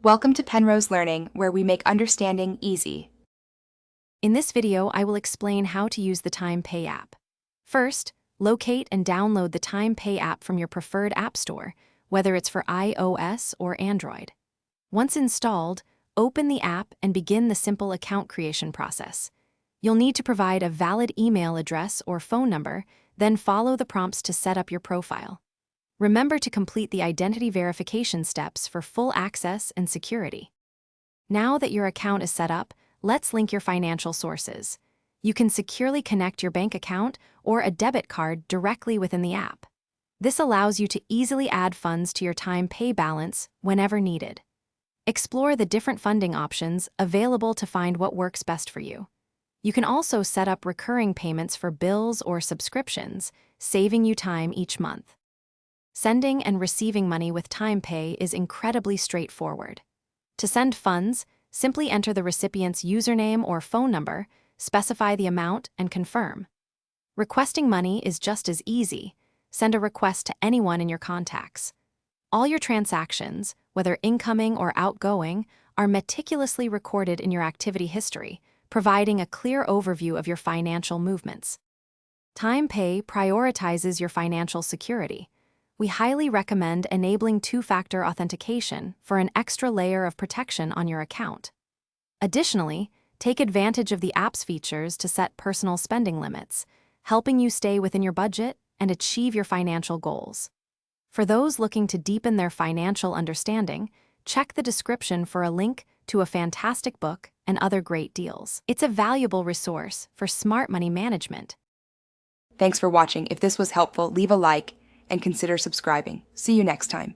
Welcome to Penrose Learning, where we make understanding easy. In this video, I will explain how to use the TimePay app. First, locate and download the TimePay app from your preferred app store, whether it's for iOS or Android. Once installed, open the app and begin the simple account creation process. You'll need to provide a valid email address or phone number, then follow the prompts to set up your profile. Remember to complete the identity verification steps for full access and security. Now that your account is set up, let's link your financial sources. You can securely connect your bank account or a debit card directly within the app. This allows you to easily add funds to your TimePay balance whenever needed. Explore the different funding options available to find what works best for you. You can also set up recurring payments for bills or subscriptions, saving you time each month. Sending and receiving money with TimePay is incredibly straightforward. To send funds, simply enter the recipient's username or phone number, specify the amount, and confirm. Requesting money is just as easy. Send a request to anyone in your contacts. All your transactions, whether incoming or outgoing, are meticulously recorded in your activity history, providing a clear overview of your financial movements. TimePay prioritizes your financial security. We highly recommend enabling two-factor authentication for an extra layer of protection on your account. Additionally, take advantage of the app's features to set personal spending limits, helping you stay within your budget and achieve your financial goals. For those looking to deepen their financial understanding, check the description for a link to a fantastic book and other great deals. It's a valuable resource for smart money management. Thanks for watching. If this was helpful, leave a like and consider subscribing. See you next time.